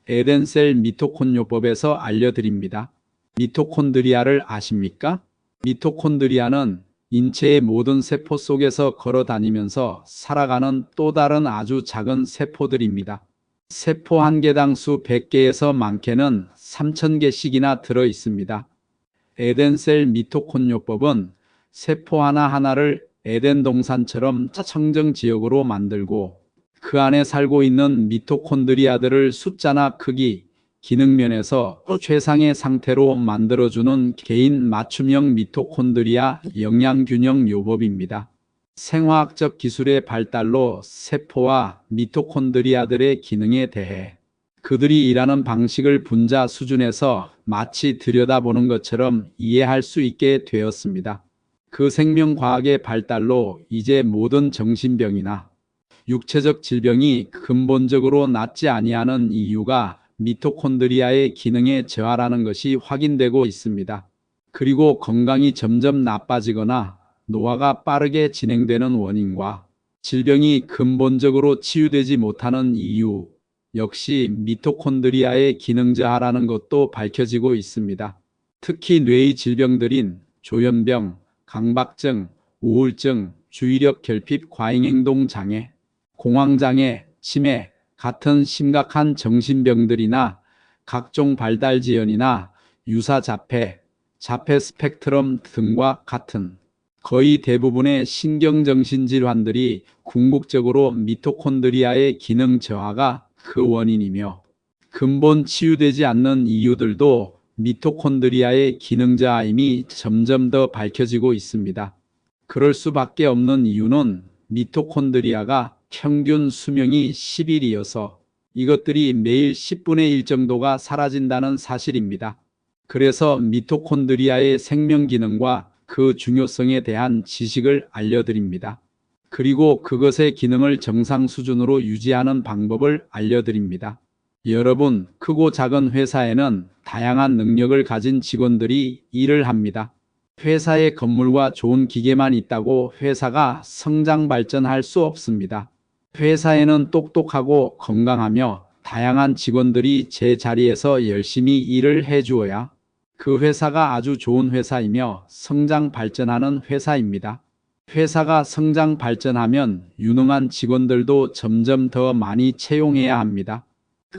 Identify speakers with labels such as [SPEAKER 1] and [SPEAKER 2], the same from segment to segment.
[SPEAKER 1] 에덴셀 미토콘요법에서 알려드립니다. 미토콘드리아를 아십니까? 미토콘드리아는 인체의 모든 세포 속에서 걸어 다니면서 살아가는 또 다른 아주 작은 세포들입니다. 세포 한 개당 수 100개에서 많게는 3000개씩이나 들어 있습니다. 에덴셀 미토콘요법은 세포 하나하나를 에덴 동산처럼 청정 지역으로 만들고 그 안에 살고 있는 미토콘드리아들을 숫자나 크기, 기능 면에서 최상의 상태로 만들어주는 개인 맞춤형 미토콘드리아 영양균형 요법입니다. 생화학적 기술의 발달로 세포와 미토콘드리아들의 기능에 대해 그들이 일하는 방식을 분자 수준에서 마치 들여다보는 것처럼 이해할 수 있게 되었습니다. 그 생명과학의 발달로 이제 모든 정신병이나 육체적 질병이 근본적으로 낫지 아니하는 이유가 미토콘드리아의 기능의 저하라는 것이 확인되고 있습니다. 그리고 건강이 점점 나빠지거나 노화가 빠르게 진행되는 원인과 질병이 근본적으로 치유되지 못하는 이유 역시 미토콘드리아의 기능 저하라는 것도 밝혀지고 있습니다. 특히 뇌의 질병들인 조현병, 강박증, 우울증, 주의력 결핍 과잉행동 장애, 공황장애, 치매 같은 심각한 정신병들이나 각종 발달지연이나 유사자폐, 자폐 스펙트럼 등과 같은 거의 대부분의 신경정신질환들이 궁극적으로 미토콘드리아의 기능 저하가 그 원인이며 근본 치유되지 않는 이유들도 미토콘드리아의 기능 저하임이 점점 더 밝혀지고 있습니다. 그럴 수밖에 없는 이유는 미토콘드리아가 평균 수명이 10일이어서 이것들이 매일 10분의 1 정도가 사라진다는 사실입니다. 그래서 미토콘드리아의 생명 기능과 그 중요성에 대한 지식을 알려드립니다. 그리고 그것의 기능을 정상 수준으로 유지하는 방법을 알려드립니다. 여러분, 크고 작은 회사에는 다양한 능력을 가진 직원들이 일을 합니다. 회사에 건물과 좋은 기계만 있다고 회사가 성장 발전할 수 없습니다. 회사에는 똑똑하고 건강하며 다양한 직원들이 제 자리에서 열심히 일을 해주어야 그 회사가 아주 좋은 회사이며 성장 발전하는 회사입니다. 회사가 성장 발전하면 유능한 직원들도 점점 더 많이 채용해야 합니다.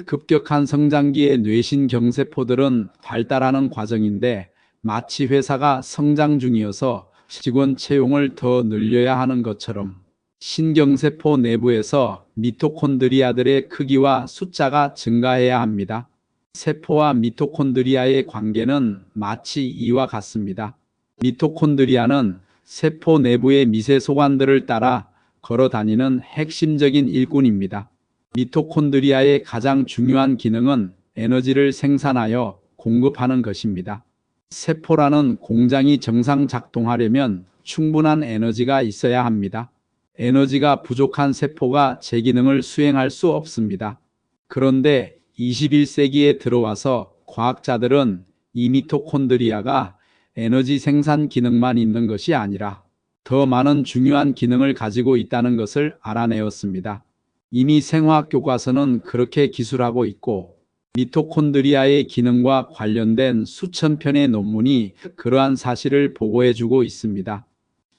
[SPEAKER 1] 급격한 성장기의 뇌신 경세포들은 발달하는 과정인데 마치 회사가 성장 중이어서 직원 채용을 더 늘려야 하는 것처럼 신경세포 내부에서 미토콘드리아들의 크기와 숫자가 증가해야 합니다. 세포와 미토콘드리아의 관계는 마치 이와 같습니다. 미토콘드리아는 세포 내부의 미세 소관들을 따라 걸어 다니는 핵심적인 일꾼입니다. 미토콘드리아의 가장 중요한 기능은 에너지를 생산하여 공급하는 것입니다. 세포라는 공장이 정상 작동하려면 충분한 에너지가 있어야 합니다. 에너지가 부족한 세포가 제 기능을 수행할 수 없습니다. 그런데 21세기에 들어와서 과학자들은 이 미토콘드리아가 에너지 생산 기능만 있는 것이 아니라 더 많은 중요한 기능을 가지고 있다는 것을 알아내었습니다. 이미 생화학 교과서는 그렇게 기술하고 있고 미토콘드리아의 기능과 관련된 수천 편의 논문이 그러한 사실을 보고해주고 있습니다.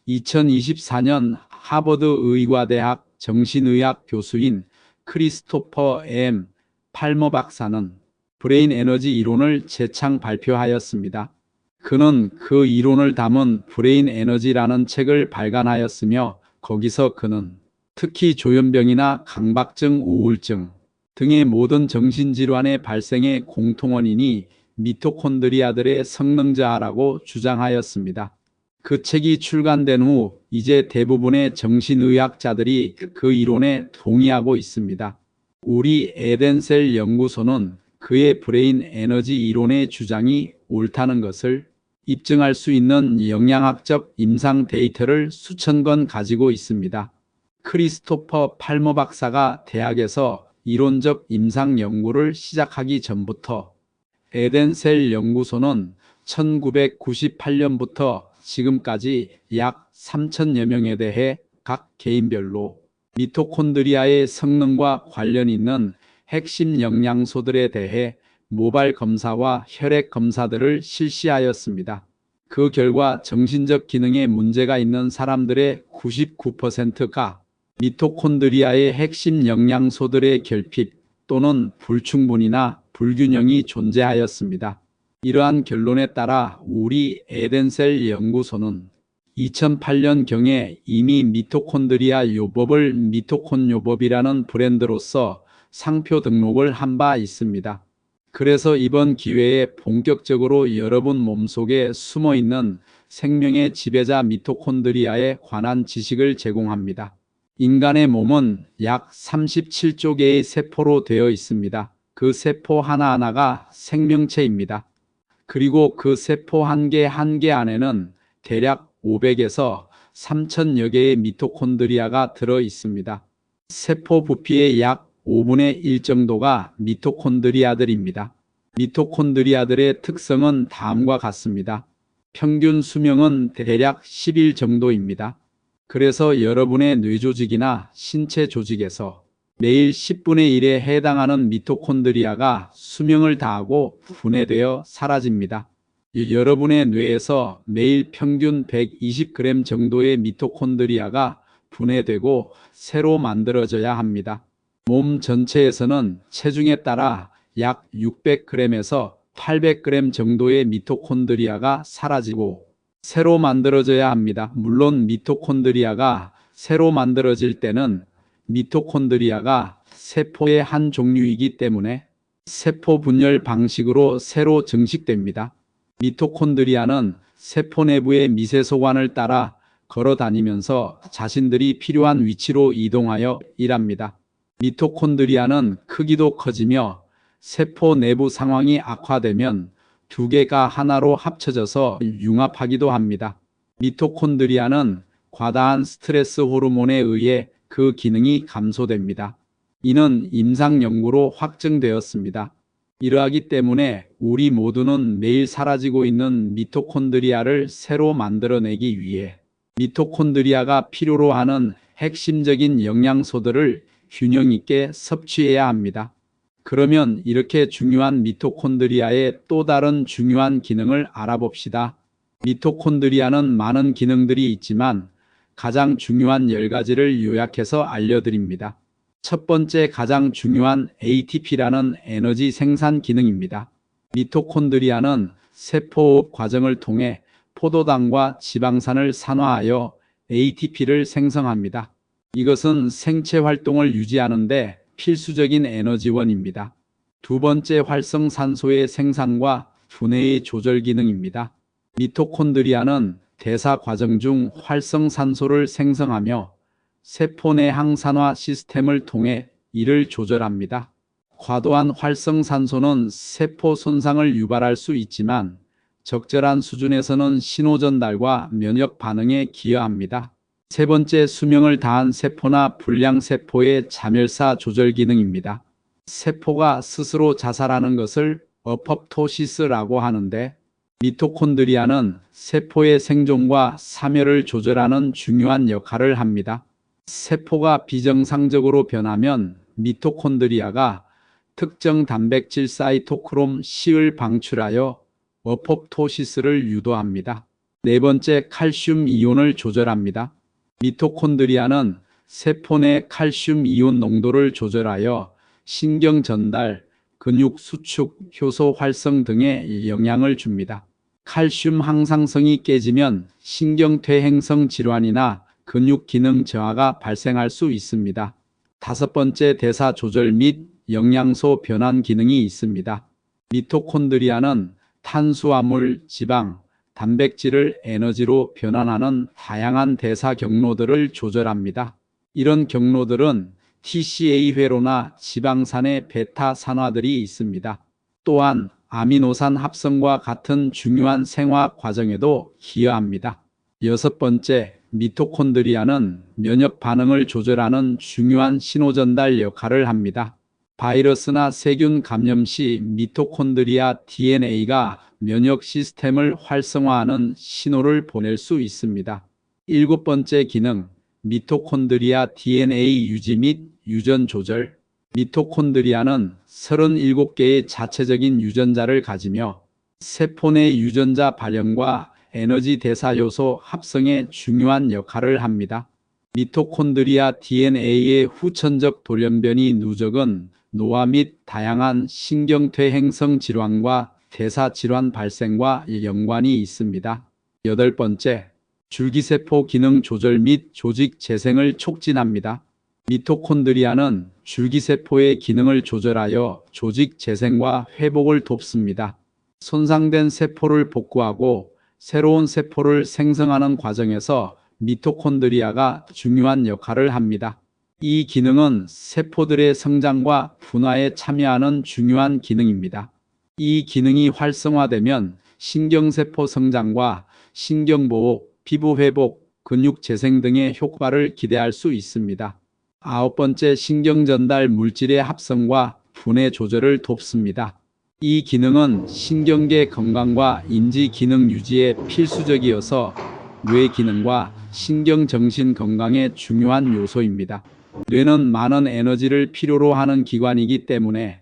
[SPEAKER 1] 2024년 하버드 의과대학 정신의학 교수인 크리스토퍼 M. 팔머 박사는 브레인 에너지 이론을 재창 발표하였습니다. 그는 그 이론을 담은 브레인 에너지라는 책을 발간하였으며 거기서 그는 특히 조현병이나 강박증, 우울증 등의 모든 정신질환의 발생의 공통원인이 미토콘드리아들의 성능 저하라고 주장하였습니다. 그 책이 출간된 후 이제 대부분의 정신의학자들이 그 이론에 동의하고 있습니다. 우리 에덴셀 연구소는 그의 브레인 에너지 이론의 주장이 옳다는 것을 입증할 수 있는 영양학적 임상 데이터를 수천 건 가지고 있습니다. 크리스토퍼 팔머 박사가 대학에서 이론적 임상 연구를 시작하기 전부터 에덴셀 연구소는 1998년부터 지금까지 약 3,000여 명에 대해 각 개인별로 미토콘드리아의 성능과 관련 있는 핵심 영양소들에 대해 모발 검사와 혈액 검사들을 실시하였습니다. 그 결과 정신적 기능에 문제가 있는 사람들의 99%가 미토콘드리아의 핵심 영양소들의 결핍 또는 불충분이나 불균형이 존재하였습니다. 이러한 결론에 따라 우리 에덴셀 연구소는 2008년경에 이미 미토콘드리아 요법을 미토콘 요법이라는 브랜드로서 상표 등록을 한 바 있습니다. 그래서 이번 기회에 본격적으로 여러분 몸속에 숨어있는 생명의 지배자 미토콘드리아에 관한 지식을 제공합니다. 인간의 몸은 약 37조 개의 세포로 되어 있습니다. 그 세포 하나하나가 생명체입니다. 그리고 그 세포 한 개 한 개 안에는 대략 500에서 3000여 개의 미토콘드리아가 들어 있습니다. 세포 부피의 약 5분의 1 정도가 미토콘드리아들입니다. 미토콘드리아들의 특성은 다음과 같습니다. 평균 수명은 대략 10일 정도입니다. 그래서 여러분의 뇌조직이나 신체 조직에서 매일 10분의 1에 해당하는 미토콘드리아가 수명을 다하고 분해되어 사라집니다. 여러분의 뇌에서 매일 평균 120g 정도의 미토콘드리아가 분해되고 새로 만들어져야 합니다. 몸 전체에서는 체중에 따라 약 600g에서 800g 정도의 미토콘드리아가 사라지고 새로 만들어져야 합니다. 물론 미토콘드리아가 새로 만들어질 때는 미토콘드리아가 세포의 한 종류이기 때문에 세포 분열 방식으로 새로 증식됩니다. 미토콘드리아는 세포 내부의 미세소관을 따라 걸어 다니면서 자신들이 필요한 위치로 이동하여 일합니다. 미토콘드리아는 크기도 커지며 세포 내부 상황이 악화되면 두 개가 하나로 합쳐져서 융합하기도 합니다. 미토콘드리아는 과다한 스트레스 호르몬에 의해 그 기능이 감소됩니다. 이는 임상 연구로 확증되었습니다. 이러하기 때문에 우리 모두는 매일 사라지고 있는 미토콘드리아를 새로 만들어내기 위해 미토콘드리아가 필요로 하는 핵심적인 영양소들을 균형 있게 섭취해야 합니다. 그러면 이렇게 중요한 미토콘드리아의 또 다른 중요한 기능을 알아봅시다. 미토콘드리아는 많은 기능들이 있지만 가장 중요한 10가지를 요약해서 알려드립니다. 첫 번째 가장 중요한 ATP라는 에너지 생산 기능입니다. 미토콘드리아는 세포호흡 과정을 통해 포도당과 지방산을 산화하여 ATP를 생성합니다. 이것은 생체 활동을 유지하는 데 필수적인 에너지원입니다. 두 번째 활성산소의 생산과 분해의 조절 기능입니다. 미토콘드리아는 대사 과정 중 활성산소를 생성하며 세포 내 항산화 시스템을 통해 이를 조절합니다. 과도한 활성산소는 세포 손상을 유발할 수 있지만 적절한 수준에서는 신호 전달과 면역 반응에 기여합니다. 세 번째 수명을 다한 세포나 불량세포의 자멸사 조절 기능입니다. 세포가 스스로 자살하는 것을 어퍼토시스라고 하는데 미토콘드리아는 세포의 생존과 사멸을 조절하는 중요한 역할을 합니다. 세포가 비정상적으로 변하면 미토콘드리아가 특정 단백질 사이토크롬 C를 방출하여 어포토시스를 유도합니다. 네 번째 칼슘 이온을 조절합니다. 미토콘드리아는 세포 내 칼슘 이온 농도를 조절하여 신경 전달, 근육 수축, 효소 활성 등에 영향을 줍니다. 칼슘 항상성이 깨지면 신경퇴행성 질환이나 근육 기능 저하가 발생할 수 있습니다. 다섯 번째 대사 조절 및 영양소 변환 기능이 있습니다. 미토콘드리아는 탄수화물, 지방, 단백질을 에너지로 변환하는 다양한 대사 경로들을 조절합니다. 이런 경로들은 TCA 회로나 지방산의 베타 산화들이 있습니다. 또한 아미노산 합성과 같은 중요한 생화 과정에도 기여합니다. 여섯 번째, 미토콘드리아는 면역 반응을 조절하는 중요한 신호 전달 역할을 합니다. 바이러스나 세균 감염 시 미토콘드리아 DNA가 면역 시스템을 활성화하는 신호를 보낼 수 있습니다. 일곱 번째 기능, 미토콘드리아 DNA 유지 및 유전 조절. 미토콘드리아는 37개의 자체적인 유전자를 가지며 세포 내 유전자 발현과 에너지 대사 요소 합성에 중요한 역할을 합니다. 미토콘드리아 DNA의 후천적 돌연변이 누적은 노화 및 다양한 신경퇴행성 질환과 대사 질환 발생과 연관이 있습니다. 8번째, 줄기세포 기능 조절 및 조직 재생을 촉진합니다. 미토콘드리아는 줄기세포의 기능을 조절하여 조직 재생과 회복을 돕습니다. 손상된 세포를 복구하고 새로운 세포를 생성하는 과정에서 미토콘드리아가 중요한 역할을 합니다. 이 기능은 세포들의 성장과 분화에 참여하는 중요한 기능입니다. 이 기능이 활성화되면 신경세포 성장과 신경보호, 피부 회복, 근육 재생 등의 효과를 기대할 수 있습니다. 9번째, 신경전달 물질의 합성과 분해 조절을 돕습니다. 이 기능은 신경계 건강과 인지 기능 유지에 필수적이어서 뇌 기능과 신경정신 건강에 중요한 요소입니다. 뇌는 많은 에너지를 필요로 하는 기관이기 때문에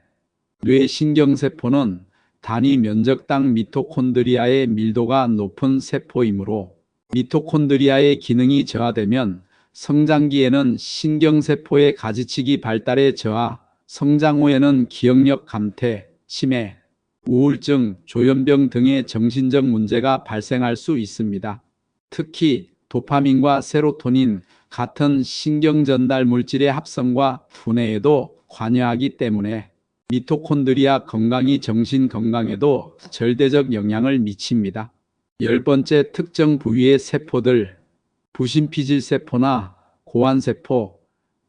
[SPEAKER 1] 뇌 신경세포는 단위 면적당 미토콘드리아의 밀도가 높은 세포이므로 미토콘드리아의 기능이 저하되면 성장기에는 신경세포의 가지치기 발달의 저하, 성장 후에는 기억력 감퇴, 치매, 우울증, 조현병 등의 정신적 문제가 발생할 수 있습니다. 특히 도파민과 세로토닌 같은 신경전달 물질의 합성과 분해에도 관여하기 때문에 미토콘드리아 건강이 정신 건강에도 절대적 영향을 미칩니다. 10번째, 특정 부위의 세포들, 부신피질세포나 고환세포,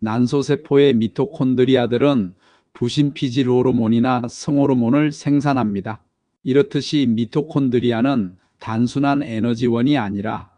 [SPEAKER 1] 난소세포의 미토콘드리아들은 부신피질 호르몬이나 성호르몬을 생산합니다. 이렇듯이 미토콘드리아는 단순한 에너지원이 아니라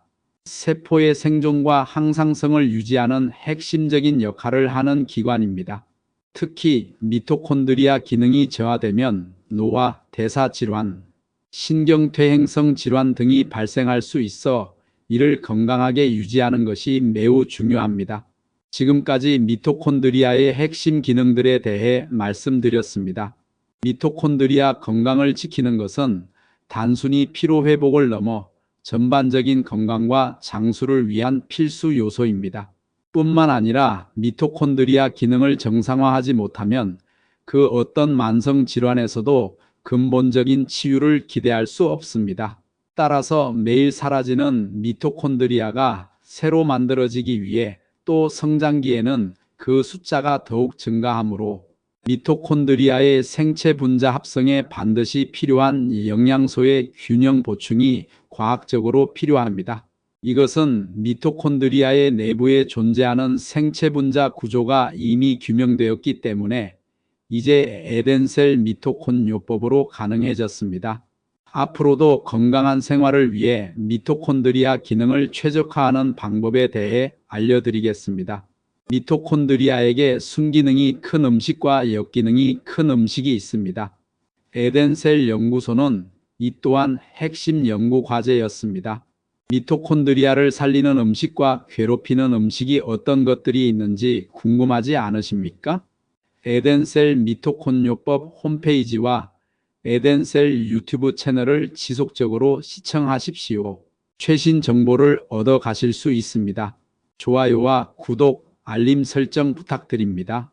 [SPEAKER 1] 세포의 생존과 항상성을 유지하는 핵심적인 역할을 하는 기관입니다. 특히 미토콘드리아 기능이 저하되면 노화, 대사 질환, 신경퇴행성 질환 등이 발생할 수 있어 이를 건강하게 유지하는 것이 매우 중요합니다. 지금까지 미토콘드리아의 핵심 기능들에 대해 말씀드렸습니다. 미토콘드리아 건강을 지키는 것은 단순히 피로 회복을 넘어 전반적인 건강과 장수를 위한 필수 요소입니다. 뿐만 아니라 미토콘드리아 기능을 정상화하지 못하면 그 어떤 만성 질환에서도 근본적인 치유를 기대할 수 없습니다. 따라서 매일 사라지는 미토콘드리아가 새로 만들어지기 위해 또 성장기에는 그 숫자가 더욱 증가하므로 미토콘드리아의 생체 분자 합성에 반드시 필요한 영양소의 균형 보충이 과학적으로 필요합니다. 이것은 미토콘드리아의 내부에 존재하는 생체 분자 구조가 이미 규명되었기 때문에 이제 에덴셀 미토콘요법으로 가능해졌습니다. 앞으로도 건강한 생활을 위해 미토콘드리아 기능을 최적화하는 방법에 대해 알려드리겠습니다. 미토콘드리아에게 순기능이 큰 음식과 역기능이 큰 음식이 있습니다. 에덴셀 연구소는 이 또한 핵심 연구 과제였습니다. 미토콘드리아를 살리는 음식과 괴롭히는 음식이 어떤 것들이 있는지 궁금하지 않으십니까? 에덴셀 미토콘요법 홈페이지와 에덴셀 유튜브 채널을 지속적으로 시청하십시오. 최신 정보를 얻어 가실 수 있습니다. 좋아요와 구독, 알림 설정 부탁드립니다.